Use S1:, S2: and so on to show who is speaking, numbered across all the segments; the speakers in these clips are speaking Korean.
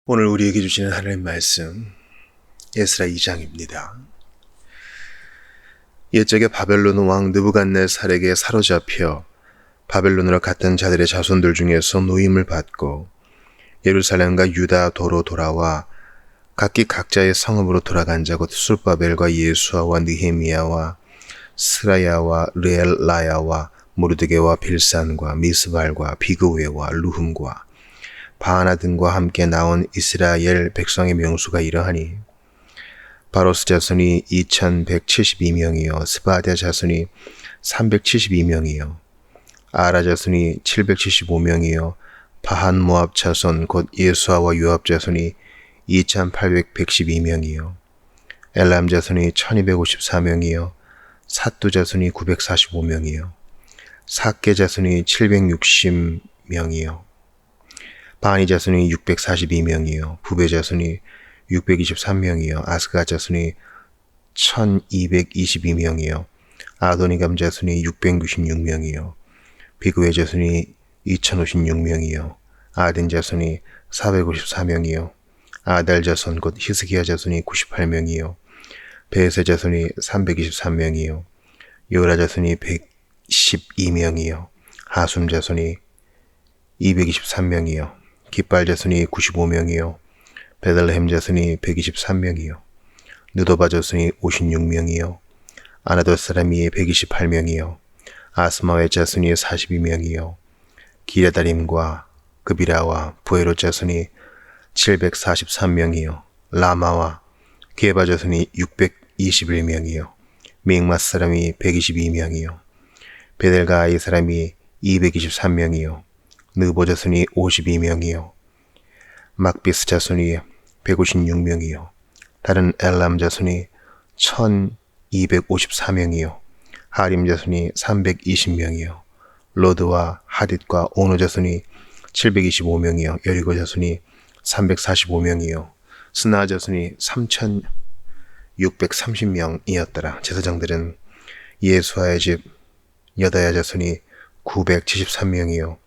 S1: 오늘 우리에게 주시는 하나님 말씀 에스라 2장입니다. 옛적에 바벨론 왕 느부갓네살에게 사로잡혀 바벨론으로 갔던 자들의 자손들 중에서 노임을 받고 예루살렘과 유다 도로 돌아와 각기 각자의 성읍으로 돌아간 자 곧 술바벨과 예수아와 느헤미야와 스라야와 르엘라야와 모르드게와 빌산과 미스발과 비그웨와 루흠과 바하나 등과 함께 나온 이스라엘 백성의 명수가 이러하니 바로스 자손이 2172명이요 스바랴 자손이 372명이요 아라 자손이 775명이요 바한 모압 자손 곧 예수아와 요압 자손이 2812명이요 엘람 자손이 1254명이요 삿두 자손이 945명이요 삭게 자손이 760명이요 바니 자손이 642명이요 부베 자손이 623명이요 아스가 자손이 1222명이요 아도니감 자손이 666명이요 비그웨 자손이 2056명이요 아딘 자손이 454명이요 아달 자손 곧 히스기야 자손이 98명이요 베세 자손이 323명이요 요라 자손이 112명이요 하숨 자손이 223명이요 깃발 자손이 95명이요 베들레헴 자손이 123명이요 느도바 자손이 56명이요 아나돗 사람이 128명이요 아스마웨 자손이 42명이요 기레다림과 그비라와 부에롯 자손이 743명이요 라마와 게바 자손이 621명이요 믹맛 사람이 122명이요 베델가이 사람이 223명이요 느보 자손이 52명이요 막비스 자손이 156명이요 다른 엘람 자손이 1254명이요 하림 자손이 320명이요 로드와 하딧과 오노 자손이 725명이요 여리고 자손이 345명이요 스나 자손이 3630명이었더라. 제사장들은 예수아의 집 여다야 자손이 973명이요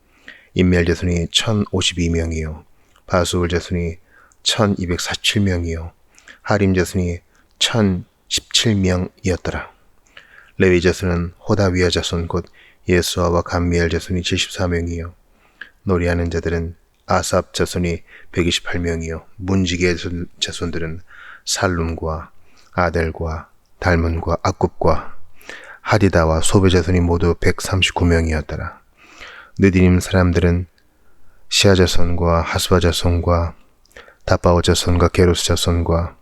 S1: 인멜 자손이 1052명이요 바수울 자손이 1247명이요 하림 자손이 1017명이었더라. 레위 자손은 호다위아 자손 곧 예수아와 감미엘 자손이 74명이요 노리하는 자들은 아삽 자손이 128명이요 문지기의 자손들은 살룸과 아델과 달문과 악굽과 하디다와 소베 자손이 모두 139명이었더라. 느디님 사람들은 시아 자손과 하스바 자손과 다바오 자손과 게로스 자손과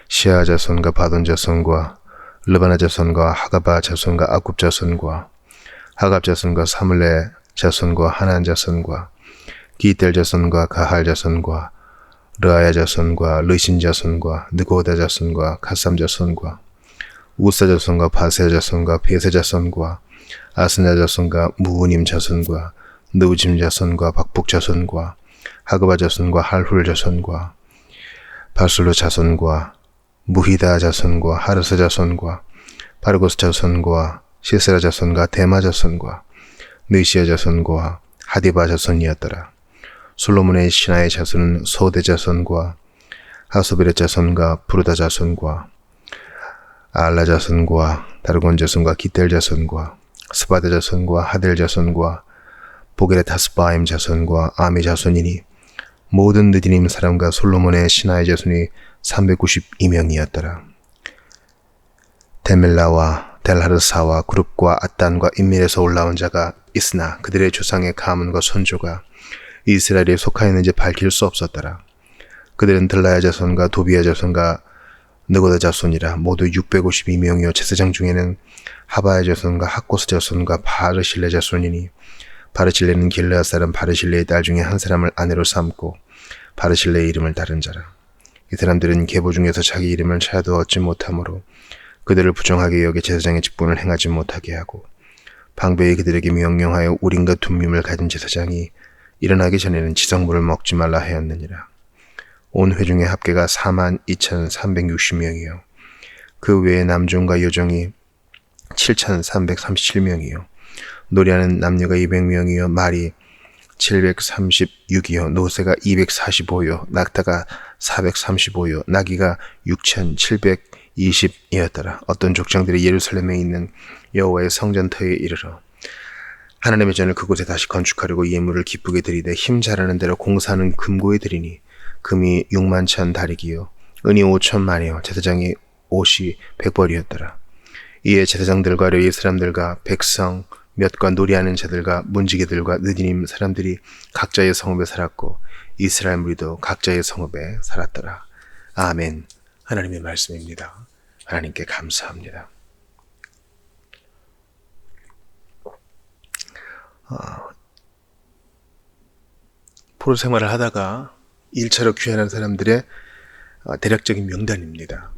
S1: 시아 자손과 바돈 자손과 르바나 자손과 하가바 자손과 아굽 자손과 하갑 자손과 사물레 자손과 하난 자손과 기델 자손과 가할 자손과 르아야 자손과 르신 자손과 느고다 자손과 가삼 자손과 우사 자손과 바세 자손과 베세 자손과 아스나 자손과 무우님 자손과 느우짐 자손과 박북 자손과 하그바 자손과 할훌 자손과 바술루 자손과 무히다 자손과 하르스 자손과 바르고스 자손과 시스라 자손과 데마 자손과 느시아 자손과 하디바 자손이었더라. 솔로몬의 신하의 자손은 소대 자손과 하소베렛 자손과 부르다 자손과 알라 자손과 다르곤 자손과 기텔 자손과 스바드 자손과 하델 자손과 보게렛 하스바임 자손과 아미 자손이니 모든 느디님 사람과 솔로몬의 신하의 자손이 392명이었더라. 데멜라와 델하르사와 그룹과 앗단과 인밀에서 올라온 자가 있으나 그들의 조상의 가문과 선조가 이스라엘에 속하였는지 밝힐 수 없었더라. 그들은 들라야 자손과 도비야 자손과 느고다 자손이라 모두 652명이요 제사장 중에는 하바야 자손과 학고스 자손과 바르실레 자손이니 바르실레는 길르앗 사람 바르실레의 딸 중에 한 사람을 아내로 삼고 바르실레의 이름을 다른 자라. 이 사람들은 계보 중에서 자기 이름을 찾아 얻지 못하므로 그들을 부정하게 여겨 제사장의 직분을 행하지 못하게 하고 방배히 그들에게 명령하여 우림과 둠밈을 가진 제사장이 일어나기 전에는 지성물을 먹지 말라 하였느니라. 온 회중의 합계가 42,360명이요 그 외에 남종과 여종이 7,337명이요 노래하는 남녀가 200명이요 말이 736이요, 노새가 245요, 낙타가 435요, 나귀가 6720이었더라. 어떤 족장들이 예루살렘에 있는 여호와의 성전터에 이르러 하나님의 전을 그곳에 다시 건축하려고 예물을 기쁘게 드리되 힘 잘하는 대로 공사는 금고에 드리니 금이 6만 달이기요 은이 5천만이요 제사장의 옷이 100벌이었더라. 이에 제사장들과 레위 사람들과 백성 몇과 놀이하는 자들과 문지기들과 느디님 사람들이 각자의 성읍에 살았고 이스라엘 무리도 각자의 성읍에 살았더라. 아멘. 하나님의 말씀입니다. 하나님께 감사합니다. 포로 생활을 하다가 일차로 귀환한 사람들의 대략적인 명단입니다.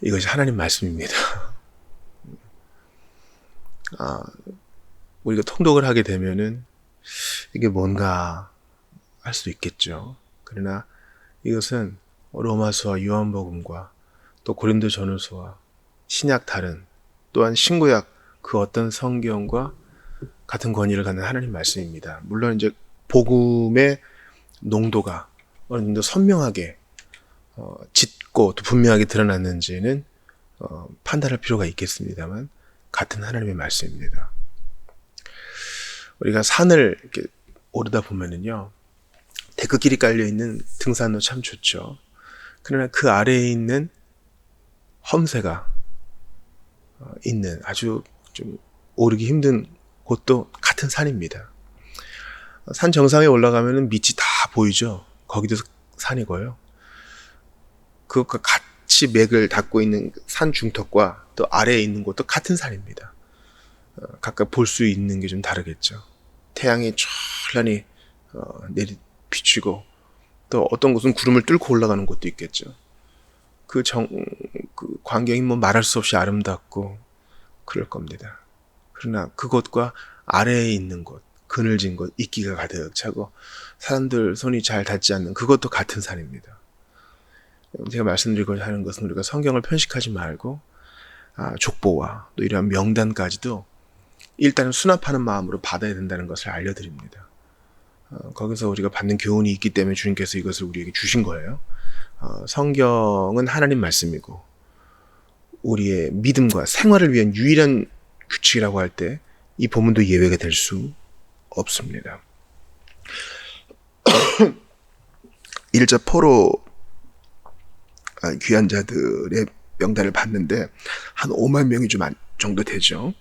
S1: 이것이 하나님 말씀입니다. 우리가 통독을 하게 되면은 이게 뭔가 할 수도 있겠죠. 그러나 이것은 로마서와 요한복음과 또 고린도 전후서와 신약 다른 또한 신구약 그 어떤 성경과 같은 권위를 갖는 하나님 말씀입니다. 물론 이제 복음의 농도가 어느 정도 선명하게 짙고 또 분명하게 드러났는지는 판단할 필요가 있겠습니다만 같은 하나님의 말씀입니다. 우리가 산을 이렇게 오르다 보면은요, 데크길이 깔려 있는 등산로 참 좋죠. 그러나 그 아래에 있는 험새가 있는 아주 좀 오르기 힘든 곳도 같은 산입니다. 산 정상에 올라가면은 밑이 다 보이죠. 거기도 산이고요. 그것과 같이 맥을 닫고 있는 산 중턱과 또 아래에 있는 곳도 같은 산입니다. 각각 볼 수 있는 게 좀 다르겠죠. 태양이 찬란히 비추고 또 어떤 곳은 구름을 뚫고 올라가는 곳도 있겠죠. 그 광경이 뭐 말할 수 없이 아름답고 그럴 겁니다. 그러나 그곳과 아래에 있는 곳, 그늘진 곳, 이끼가 가득 차고 사람들 손이 잘 닿지 않는 그것도 같은 산입니다. 제가 말씀드리고자 하는 것은 우리가 성경을 편식하지 말고 족보와 또 이러한 명단까지도 일단은 수납하는 마음으로 받아야 된다는 것을 알려드립니다. 거기서 우리가 받는 교훈이 있기 때문에 주님께서 이것을 우리에게 주신 거예요. 성경은 하나님 말씀이고 우리의 믿음과 생활을 위한 유일한 규칙이라고 할 때 이 본문도 예외가 될 수 없습니다. 1차 포로 귀환자들의 명단을 봤는데 한 5만 명이 좀 정도 되죠.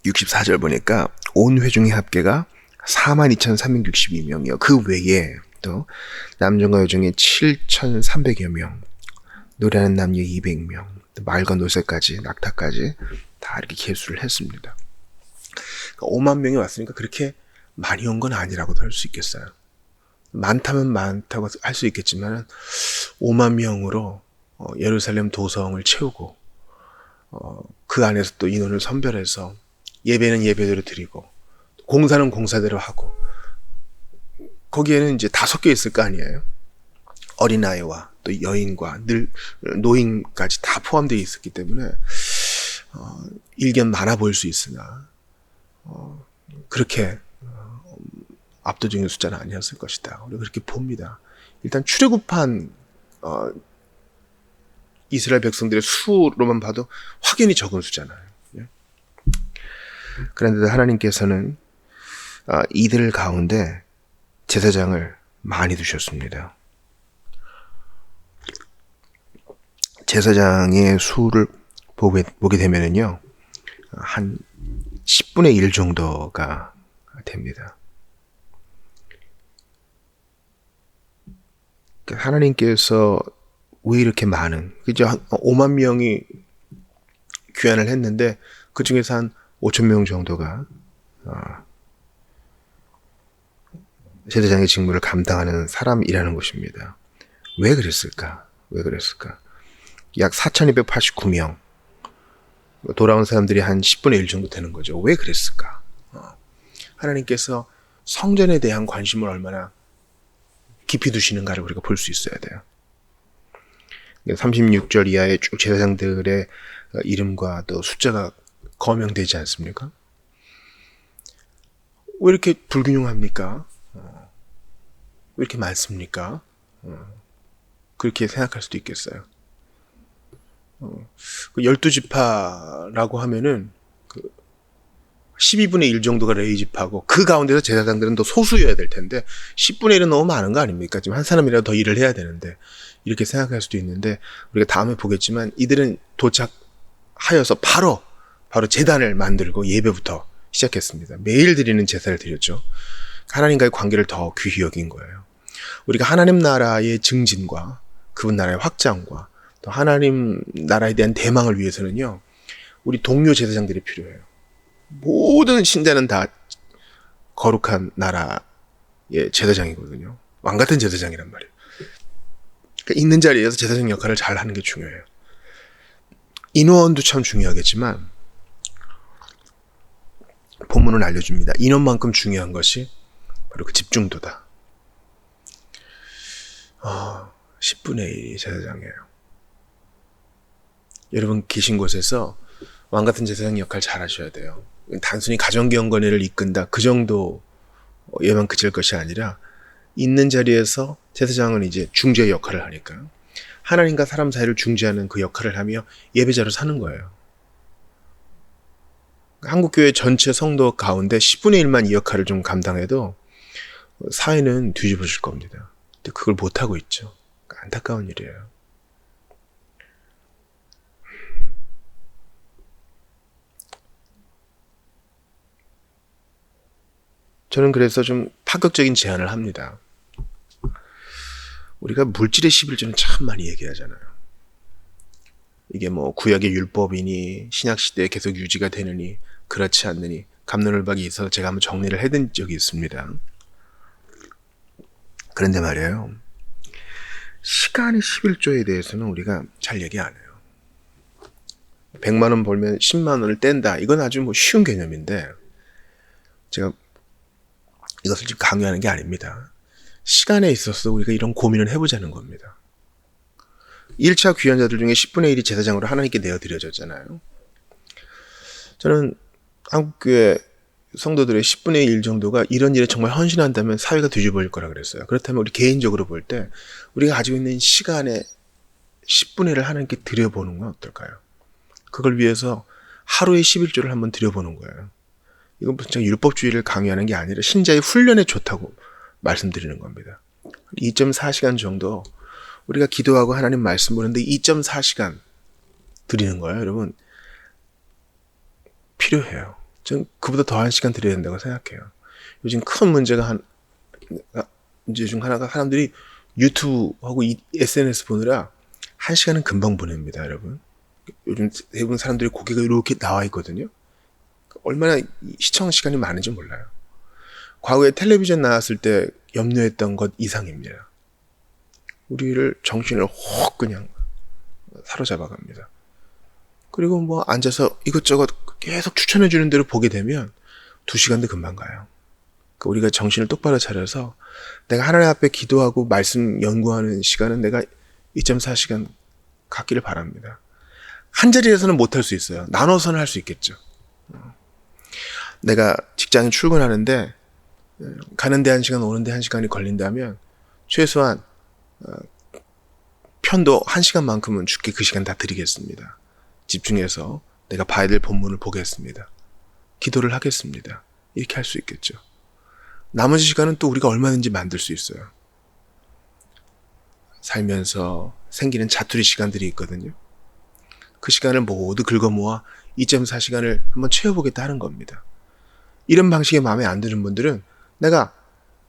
S1: 64절 보니까 온 회중의 합계가 42,362명이요. 그 외에 또 남정과 여종의 7,300여 명, 노래하는 남녀 200명, 말과 노새까지 낙타까지 다 이렇게 계수를 했습니다. 그러니까 5만 명이 왔으니까 그렇게 많이 온 건 아니라고도 할 수 있겠어요. 많다면 많다고 할 수 있겠지만 5만 명으로 예루살렘 도성을 채우고 그 안에서 또 인원을 선별해서 예배는 예배대로 드리고 공사는 공사대로 하고 거기에는 이제 다 섞여 있을 거 아니에요. 어린아이와 또 여인과 노인까지 다 포함되어 있었기 때문에 일견 많아 보일 수 있으나 그렇게 압도적인 숫자는 아니었을 것이다. 우리가 그렇게 봅니다. 일단 출애굽한 이스라엘 백성들의 수로만 봐도 확연히 적은 수잖아요. 그런데 하나님께서는 이들 가운데 제사장을 많이 두셨습니다. 제사장의 수를 보게 되면은요, 한 10분의 1 정도가 됩니다. 하나님께서 왜 이렇게 많은, 그죠? 5만 명이 귀환을 했는데 그 중에서 한 5천 명 정도가 제사장의 직무를 감당하는 사람이라는 것입니다. 왜 그랬을까? 약 4,289명 돌아온 사람들이 한 10분의 1 정도 되는 거죠. 왜 그랬을까? 하나님께서 성전에 대한 관심을 얼마나 깊이 두시는가를 우리가 볼 수 있어야 돼요. 36절 이하의 쭉 제사장들의 이름과 또 숫자가 거명되지 않습니까? 왜 이렇게 불균형합니까? 왜 이렇게 많습니까? 그렇게 생각할 수도 있겠어요. 12지파라고 하면은 12분의 1 정도가 레위지파고 그 가운데서 제사장들은 더 소수여야 될 텐데 10분의 1은 너무 많은 거 아닙니까? 지금 한 사람이라도 더 일을 해야 되는데 이렇게 생각할 수도 있는데 우리가 다음에 보겠지만 이들은 도착하여서 바로 제단을 만들고 예배부터 시작했습니다. 매일 드리는 제사를 드렸죠. 하나님과의 관계를 더 귀히 여긴 거예요. 우리가 하나님 나라의 증진과 그분 나라의 확장과 또 하나님 나라에 대한 대망을 위해서는요. 우리 동료 제사장들이 필요해요. 모든 신자는 다 거룩한 나라의 제사장이거든요. 왕같은 제사장이란 말이에요. 그러니까 있는 자리에서 제사장 역할을 잘 하는 게 중요해요. 인원도 참 중요하겠지만 본문은 알려줍니다. 인원만큼 중요한 것이 바로 그 집중도다. 10분의 1이 제사장이에요. 여러분 계신 곳에서 왕같은 제사장 역할 잘 하셔야 돼요. 단순히 가정경건회를 이끈다 그 정도에만 그칠 것이 아니라 있는 자리에서 제사장은 이제 중재 역할을 하니까 하나님과 사람 사이를 중재하는 그 역할을 하며 예배자로 사는 거예요. 한국교회 전체 성도 가운데 10분의 1만 이 역할을 좀 감당해도 사회는 뒤집어질 겁니다. 근데 그걸 못하고 있죠. 안타까운 일이에요. 저는 그래서 좀 파격적인 제안을 합니다. 우리가 물질의 11조는 참 많이 얘기하잖아요. 이게 뭐 구약의 율법이니 신약시대에 계속 유지가 되느니 그렇지 않느니 갑론을박이 있어서 제가 한번 정리를 해둔 적이 있습니다. 그런데 말이에요. 시간의 11조에 대해서는 우리가 잘 얘기 안 해요. 100만 원 벌면 10만 원을 뗀다. 이건 아주 뭐 쉬운 개념인데 제가 이것을 지금 강요하는 게 아닙니다. 시간에 있어서 우리가 이런 고민을 해보자는 겁니다. 1차 귀환자들 중에 10분의 1이 제사장으로 하나님께 내어드려졌잖아요. 저는 한국교회 성도들의 10분의 1 정도가 이런 일에 정말 헌신한다면 사회가 뒤집어질 거라 그랬어요. 그렇다면 우리 개인적으로 볼 때 우리가 가지고 있는 시간의 10분의 1을 하나님께 드려보는 건 어떨까요? 그걸 위해서 하루의 11조를 한번 드려보는 거예요. 이건 진짜 율법주의를 강요하는 게 아니라 신자의 훈련에 좋다고 말씀드리는 겁니다. 2.4시간 정도 우리가 기도하고 하나님 말씀 보는데 2.4시간 드리는 거예요. 여러분 필요해요. 전 그보다 더한 시간 드려야 된다고 생각해요. 요즘 큰 문제가 문제 중 하나가 사람들이 유튜브하고 SNS 보느라 1시간은 금방 보냅니다. 여러분 요즘 대부분 사람들이 고개가 이렇게 나와 있거든요. 얼마나 시청 시간이 많은지 몰라요. 과거에 텔레비전 나왔을 때 염려했던 것 이상입니다. 우리를 정신을 혹 그냥 사로잡아 갑니다. 그리고 뭐 앉아서 이것저것 계속 추천해 주는 대로 보게 되면 2시간도 금방 가요. 그러니까 우리가 정신을 똑바로 차려서 내가 하나님 앞에 기도하고 말씀 연구하는 시간은 내가 2.4시간 갖기를 바랍니다. 한 자리에서는 못할 수 있어요. 나눠서는 할 수 있겠죠. 내가 직장에 출근하는데 가는데 1시간 오는데 1시간이 걸린다면 최소한 편도 1시간만큼은 주께 그 시간 다 드리겠습니다. 집중해서 내가 봐야 될 본문을 보겠습니다. 기도를 하겠습니다. 이렇게 할 수 있겠죠. 나머지 시간은 또 우리가 얼마든지 만들 수 있어요. 살면서 생기는 자투리 시간들이 있거든요. 그 시간을 모두 긁어 모아 2.4시간을 한번 채워보겠다 하는 겁니다. 이런 방식이 마음에 안 드는 분들은 내가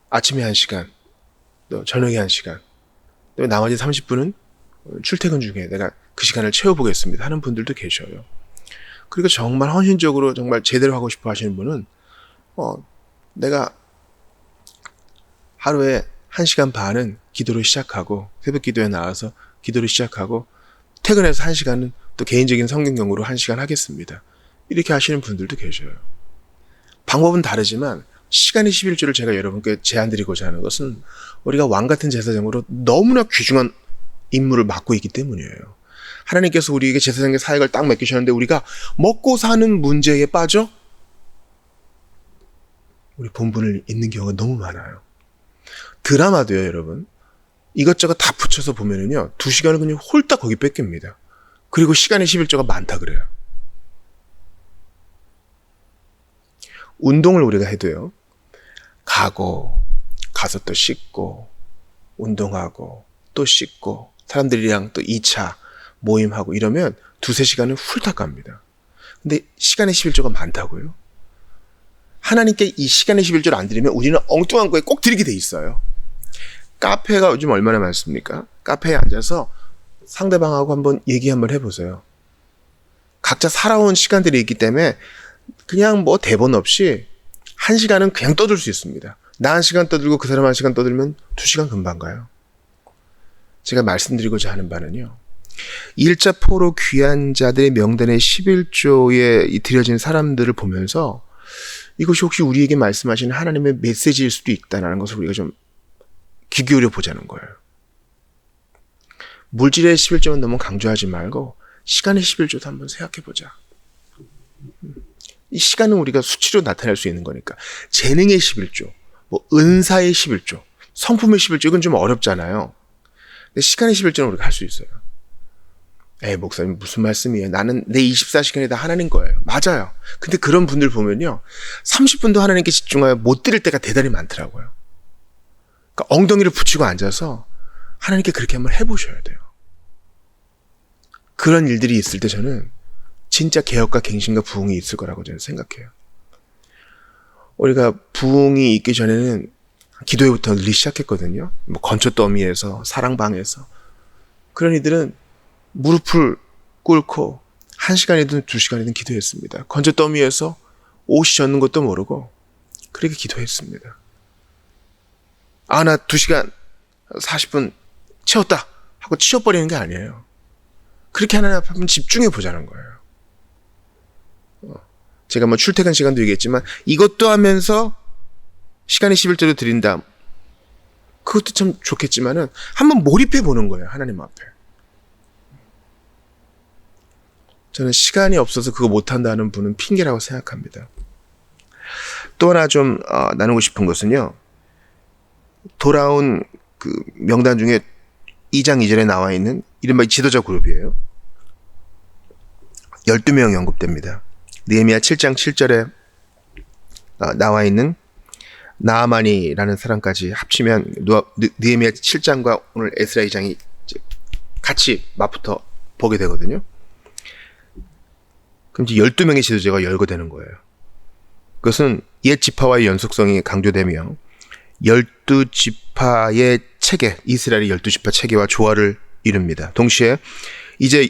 S1: 아침에 1시간, 또 저녁에 1시간, 또 나머지 30분은 출퇴근 중에 내가 그 시간을 채워보겠습니다 하는 분들도 계셔요. 그리고 정말 헌신적으로 정말 제대로 하고 싶어 하시는 분은 내가 하루에 1시간 반은 기도로 시작하고 새벽 기도에 나와서 기도를 시작하고 퇴근해서 1시간은 또 개인적인 성경 연구로 1시간 하겠습니다. 이렇게 하시는 분들도 계셔요. 방법은 다르지만 시간의 11조를 제가 여러분께 제안드리고자 하는 것은 우리가 왕같은 제사장으로 너무나 귀중한 임무를 맡고 있기 때문이에요. 하나님께서 우리에게 제사장의 사역을 딱 맡기셨는데 우리가 먹고 사는 문제에 빠져 우리 본분을 잊는 경우가 너무 많아요. 드라마도요, 여러분. 이것저것 다 붙여서 보면은요, 2시간을 그냥 홀딱 거기 뺏깁니다. 그리고 시간의 11조가 많다 그래요. 운동을 우리가 해도요, 가서 또 씻고, 운동하고, 또 씻고, 사람들이랑 또 2차 모임하고 이러면 2-3시간을 훌딱 갑니다. 근데 시간의 11조가 많다고요? 하나님께 이 시간의 11조를 안 드리면 우리는 엉뚱한 거에 꼭 드리게 돼 있어요. 카페가 요즘 얼마나 많습니까? 카페에 앉아서 상대방하고 한번 얘기 한번 해보세요. 각자 살아온 시간들이 있기 때문에 그냥 뭐 대본 없이 1시간은 그냥 떠들 수 있습니다. 나 1시간 떠들고 그 사람 1시간 떠들면 2시간 금방 가요. 제가 말씀드리고자 하는 바는요, 일자포로 귀한 자들의 명단의 11조에 드려진 사람들을 보면서 이것이 혹시 우리에게 말씀하시는 하나님의 메시지일 수도 있다는 것을 우리가 좀 귀 기울여 보자는 거예요. 물질의 11조는 너무 강조하지 말고 시간의 11조도 한번 생각해 보자. 이 시간은 우리가 수치로 나타낼 수 있는 거니까. 재능의 11조, 뭐 은사의 11조, 성품의 11조, 이건 좀 어렵잖아요. 근데 시간의 11조는 우리가 할 수 있어요. 목사님 무슨 말씀이에요? 나는 내 24시간이 다 하나님 거예요. 맞아요. 근데 그런 분들 보면요, 30분도 하나님께 집중하여 못 드릴 때가 대단히 많더라고요. 그러니까 엉덩이를 붙이고 앉아서 하나님께 그렇게 한번 해보셔야 돼요. 그런 일들이 있을 때 저는 진짜 개혁과 갱신과 부흥이 있을 거라고 저는 생각해요. 우리가 부흥이 있기 전에는 기도회부터 늘리 시작했거든요. 뭐 건초 더미에서, 사랑방에서. 그런 이들은 무릎을 꿇고 1시간이든 2시간이든 기도했습니다. 건조 더미에서 옷이 젖는 것도 모르고 그렇게 기도했습니다. 나 2시간 40분 채웠다 하고 치워버리는 게 아니에요. 그렇게 하나님 앞에 한번 집중해 보자는 거예요. 제가 뭐 출퇴근 시간도 얘기했지만 이것도 하면서 시간의 11조를 드린다. 그것도 참 좋겠지만은 한번 몰입해 보는 거예요. 하나님 앞에. 저는 시간이 없어서 그거 못한다는 분은 핑계라고 생각합니다. 또 하나 좀 나누고 싶은 것은요, 돌아온 그 명단 중에 2장 2절에 나와 있는 이른바 지도자 그룹이에요. 12명 언급됩니다. 느헤미야 7장 7절에 나와 있는 나아만이라는 사람까지 합치면 느헤미야 7장과 오늘 에스라 2장이 같이 맞붙어 보게 되거든요. 그럼 이제 12명의 지도자가 열거되는 거예요. 그것은 옛 지파와의 연속성이 강조되며 12지파의 체계, 이스라엘의 12지파 체계와 조화를 이룹니다. 동시에 이제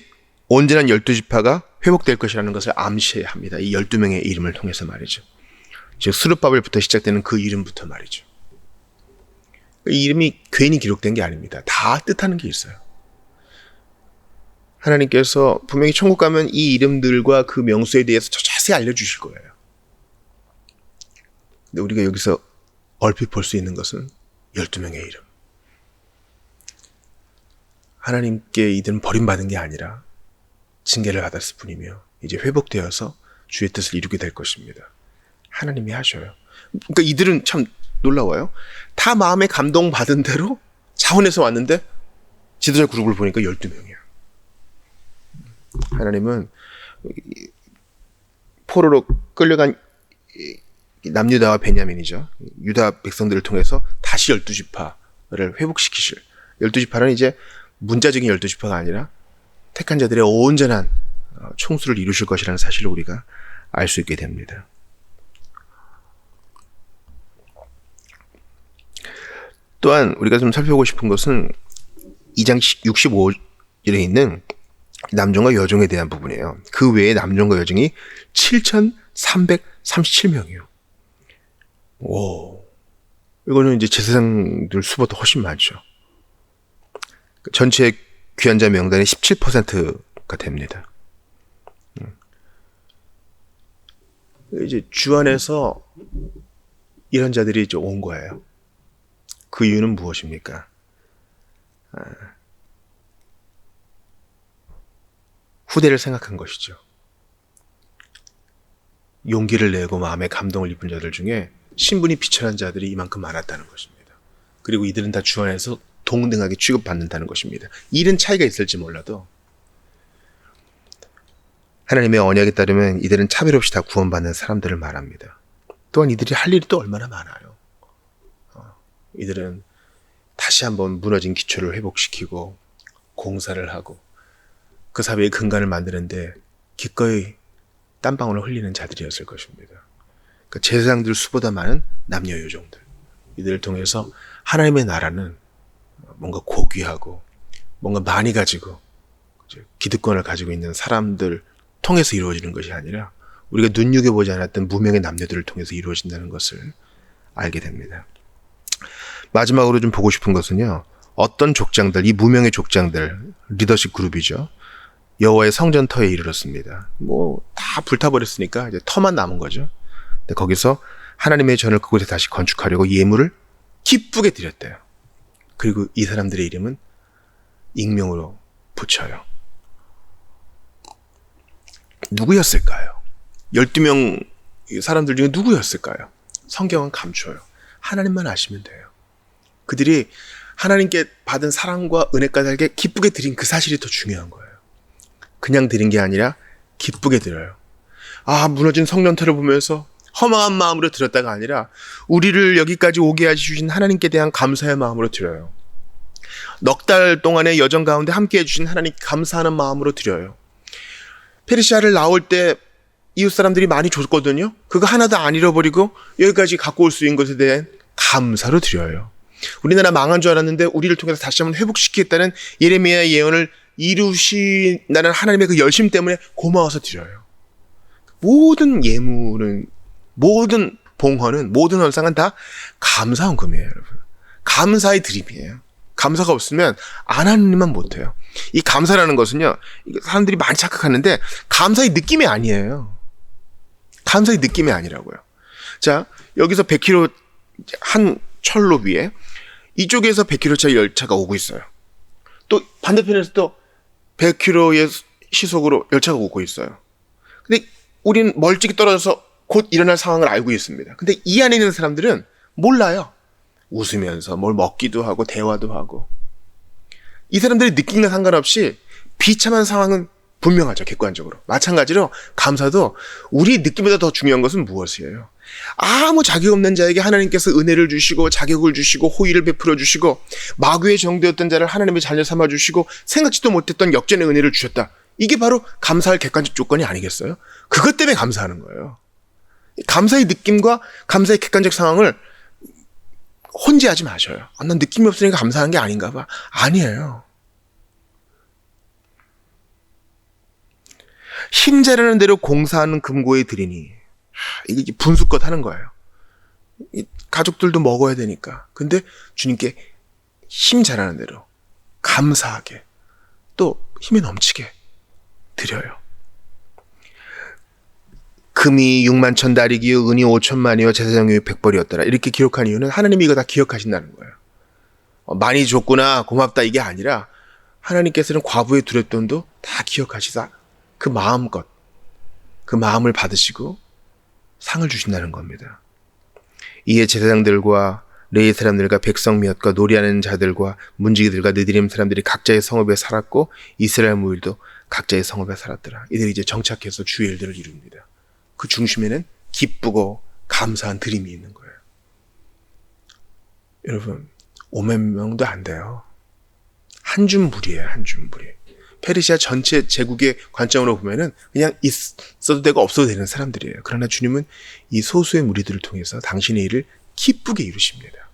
S1: 온전한 12지파가 회복될 것이라는 것을 암시합니다. 이 12명의 이름을 통해서 말이죠. 즉 스룹바벨부터 시작되는 그 이름부터 말이죠. 이 이름이 괜히 기록된 게 아닙니다. 다 뜻하는 게 있어요. 하나님께서 분명히 천국 가면 이 이름들과 그 명수에 대해서 더 자세히 알려주실 거예요. 근데 우리가 여기서 얼핏 볼 수 있는 것은 12명의 이름. 하나님께 이들은 버림받은 게 아니라 징계를 받았을 뿐이며 이제 회복되어서 주의 뜻을 이루게 될 것입니다. 하나님이 하셔요. 그러니까 이들은 참 놀라워요. 다 마음에 감동받은 대로 자원해서 왔는데 지도자 그룹을 보니까 12명이야. 하나님은 포로로 끌려간 남유다와 베냐민이죠. 유다 백성들을 통해서 다시 12지파를 회복시키실. 12지파는 이제 문자적인 12지파가 아니라 택한 자들의 온전한 총수를 이루실 것이라는 사실을 우리가 알 수 있게 됩니다. 또한 우리가 좀 살펴보고 싶은 것은 2장 65절에 있는 남종과 여종에 대한 부분이에요. 그 외에 남종과 여종이 7,337명이에요. 오, 이거는 이제 제사장들 수보다 훨씬 많죠. 전체 귀환자 명단의 17%가 됩니다. 이제 주 안에서 이런 자들이 이제 온 거예요. 그 이유는 무엇입니까? 후대를 생각한 것이죠. 용기를 내고 마음에 감동을 입은 자들 중에 신분이 비천한 자들이 이만큼 많았다는 것입니다. 그리고 이들은 다 주 안에서 동등하게 취급받는다는 것입니다. 일은 차이가 있을지 몰라도 하나님의 언약에 따르면 이들은 차별 없이 다 구원받는 사람들을 말합니다. 또한 이들이 할 일이 또 얼마나 많아요. 이들은 다시 한번 무너진 기초를 회복시키고 공사를 하고 그 사회의 근간을 만드는데 기꺼이 땀방울을 흘리는 자들이었을 것입니다. 그러니까 제사장들 수보다 많은 남녀 요종들, 이들을 통해서 하나님의 나라는 뭔가 고귀하고 뭔가 많이 가지고 기득권을 가지고 있는 사람들 통해서 이루어지는 것이 아니라 우리가 눈여겨보지 않았던 무명의 남녀들을 통해서 이루어진다는 것을 알게 됩니다. 마지막으로 좀 보고 싶은 것은요, 어떤 족장들, 이 무명의 족장들, 리더십 그룹이죠, 여호와의 성전터에 이르렀습니다. 다 불타버렸으니까 이제 터만 남은 거죠. 근데 거기서 하나님의 전을 그곳에 다시 건축하려고 예물을 기쁘게 드렸대요. 그리고 이 사람들의 이름은 익명으로 붙여요. 누구였을까요? 12명 사람들 중에 누구였을까요? 성경은 감춰요. 하나님만 아시면 돼요. 그들이 하나님께 받은 사랑과 은혜 까닭에 기쁘게 드린 그 사실이 더 중요한 거예요. 그냥 드린 게 아니라 기쁘게 드려요. 무너진 성전터를 보면서 허망한 마음으로 드렸다가 아니라 우리를 여기까지 오게 해주신 하나님께 대한 감사의 마음으로 드려요. 넉 달 동안의 여정 가운데 함께 해주신 하나님께 감사하는 마음으로 드려요. 페르시아를 나올 때 이웃 사람들이 많이 줬거든요. 그거 하나도 안 잃어버리고 여기까지 갖고 올 수 있는 것에 대한 감사로 드려요. 우리나라 망한 줄 알았는데 우리를 통해서 다시 한번 회복시키겠다는 예레미야의 예언을 이루신다는 하나님의 그 열심 때문에 고마워서 드려요. 모든 예물은, 모든 봉헌은, 모든 헌상은 다 감사 헌금이에요, 여러분. 감사의 드림이에요. 감사가 없으면 안 하는 일만 못해요. 이 감사라는 것은요, 사람들이 많이 착각하는데 감사의 느낌이 아니에요. 감사의 느낌이 아니라고요. 자, 여기서 100km 한 철로 위에 이쪽에서 100km짜리 열차가 오고 있어요. 또 반대편에서 또 100km의 시속으로 열차가 오고 있어요. 근데 우리는 멀찍이 떨어져서 곧 일어날 상황을 알고 있습니다. 근데 이 안에 있는 사람들은 몰라요. 웃으면서 뭘 먹기도 하고 대화도 하고. 이 사람들의 느낌과 상관없이 비참한 상황은 분명하죠, 객관적으로. 마찬가지로 감사도 우리 느낌보다 더 중요한 것은 무엇이에요? 아무 자격 없는 자에게 하나님께서 은혜를 주시고 자격을 주시고 호의를 베풀어 주시고 마귀의 정되었던 자를 하나님의 자녀 삼아 주시고 생각지도 못했던 역전의 은혜를 주셨다. 이게 바로 감사할 객관적 조건이 아니겠어요? 그것 때문에 감사하는 거예요. 감사의 느낌과 감사의 객관적 상황을 혼재하지 마셔요. 난 느낌이 없으니까 감사하는 게 아닌가 봐. 아니에요. 힘자라는 대로 공사하는 금고에 드리니, 이게 분수껏 하는 거예요. 가족들도 먹어야 되니까. 근데 주님께 힘 자라는 대로 감사하게 또 힘에 넘치게 드려요. 금이 6만 천 다리기요 은이 5천만이요 제사장이 100벌이었더라. 이렇게 기록한 이유는 하나님이 이거 다 기억하신다는 거예요. 많이 줬구나 고맙다 이게 아니라 하나님께서는 과부의 두렵돈도 다 기억하시사 그 마음껏 그 마음을 받으시고 상을 주신다는 겁니다. 이에 제사장들과 레위 사람들과 백성 몇과 놀이하는 자들과 문지기들과 느디림 사람들이 각자의 성읍에 살았고 이스라엘 무일도 각자의 성읍에 살았더라. 이들이 이제 정착해서 주의 일들을 이룹니다. 그 중심에는 기쁘고 감사한 드림이 있는 거예요. 여러분, 5만 명도 안 돼요. 한 줌불이에요, 한 줌불이. 페르시아 전체 제국의 관점으로 보면은 그냥 있어도 되고 없어도 되는 사람들이에요. 그러나 주님은 이 소수의 무리들을 통해서 당신의 일을 기쁘게 이루십니다.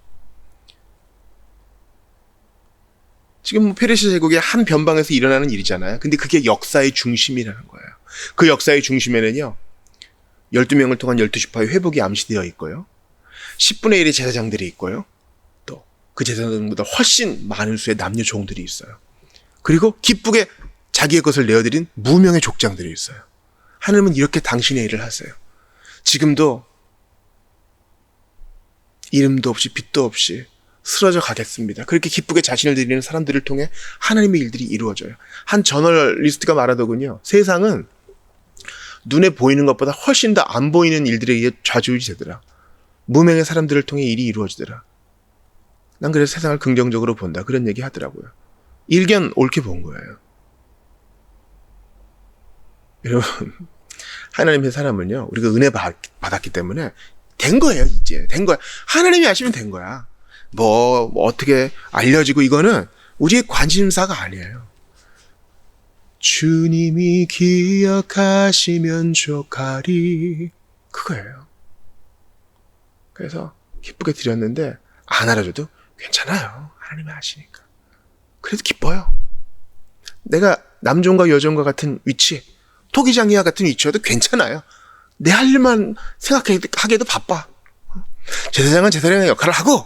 S1: 지금 페르시아 제국의 한 변방에서 일어나는 일이잖아요. 근데 그게 역사의 중심이라는 거예요. 그 역사의 중심에는요, 12명을 통한 12지파의 회복이 암시되어 있고요. 10분의 1의 제사장들이 있고요. 또 그 제사장들보다 훨씬 많은 수의 남녀 종들이 있어요. 그리고 기쁘게 자기의 것을 내어드린 무명의 족장들이 있어요. 하나님은 이렇게 당신의 일을 하세요. 지금도 이름도 없이 빛도 없이 쓰러져 가겠습니다. 그렇게 기쁘게 자신을 드리는 사람들을 통해 하나님의 일들이 이루어져요. 한 저널리스트가 말하더군요. 세상은 눈에 보이는 것보다 훨씬 더 안 보이는 일들에 의해 좌지우지 되더라. 무명의 사람들을 통해 일이 이루어지더라. 난 그래서 세상을 긍정적으로 본다. 그런 얘기 하더라고요. 일견 옳게 본 거예요. 여러분, 하나님의 사람은요, 우리가 은혜 받았기 때문에 된 거예요, 이제. 된 거야. 하나님이 하시면 된 거야. 뭐 어떻게 알려지고 이거는 우리의 관심사가 아니에요. 주님이 기억하시면 좋가리. 그거예요. 그래서 기쁘게 드렸는데 안 알아줘도 괜찮아요. 하나님이 하시니까. 그래도 기뻐요. 내가 남종과 여종과 같은 위치, 토기장이와 같은 위치여도 괜찮아요. 내 할 일만 생각하기에도 바빠. 제사장은 제사장의 역할을 하고,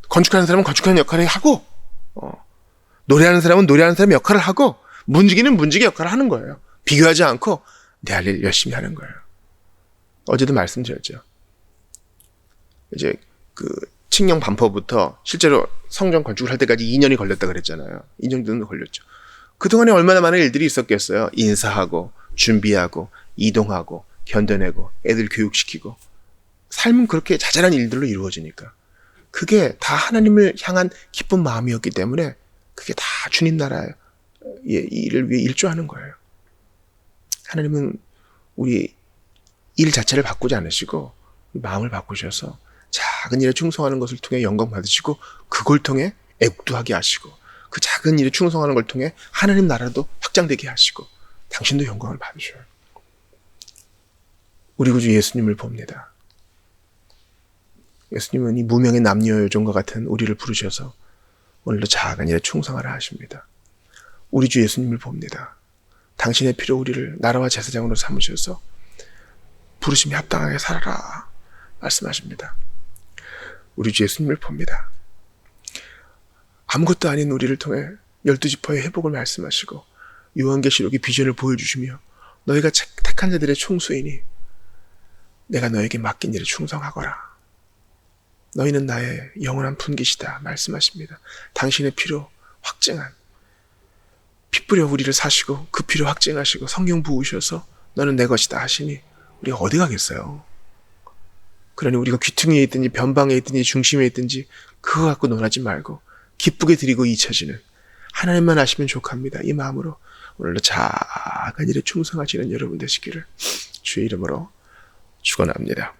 S1: 건축하는 사람은 건축하는 역할을 하고, 노래하는 사람은 노래하는 사람의 역할을 하고, 문지기는 문지기 역할을 하는 거예요. 비교하지 않고 내 할 일 열심히 하는 거예요. 어제도 말씀드렸죠. 이제 그 칙령 반포부터 실제로 성전 건축을 할 때까지 2년이 걸렸다 그랬잖아요. 2년 정도 걸렸죠. 그동안에 얼마나 많은 일들이 있었겠어요. 인사하고 준비하고 이동하고 견뎌내고 애들 교육시키고 삶은 그렇게 자잘한 일들로 이루어지니까 그게 다 하나님을 향한 기쁜 마음이었기 때문에 그게 다 주님 나라의 일을 위해 일조하는 거예요. 하나님은 우리 일 자체를 바꾸지 않으시고 마음을 바꾸셔서 작은 일에 충성하는 것을 통해 영광 받으시고 그걸 통해 애국도 하게 하시고 그 작은 일에 충성하는 걸 통해 하나님 나라도 확장되게 하시고 당신도 영광을 받으셔요. 우리 구주 예수님을 봅니다. 예수님은 이 무명의 남녀 여종과 같은 우리를 부르셔서 오늘도 작은 일에 충성하라 하십니다. 우리 주 예수님을 봅니다. 당신의 피로 우리를 나라와 제사장으로 삼으셔서 부르심에 합당하게 살아라 말씀하십니다. 우리 주 예수님을 봅니다. 아무것도 아닌 우리를 통해 12지파의 회복을 말씀하시고 요한계시록의 비전을 보여주시며 너희가 택한 자들의 총수이니 내가 너에게 맡긴 일에 충성하거라. 너희는 나의 영원한 분깃이다 말씀하십니다. 당신의 피로 확증한 피 뿌려 우리를 사시고 그 피로 확증하시고 성령 부으셔서 너는 내 것이다 하시니 우리가 어디 가겠어요. 그러니 우리가 귀퉁이에 있든지 변방에 있든지 중심에 있든지 그거 갖고 논하지 말고 기쁘게 드리고 잊혀지는 하나님만 아시면 족합니다. 이 마음으로 오늘도 작은 일에 충성하시는 여러분 되시기를 주의 이름으로 축원합니다.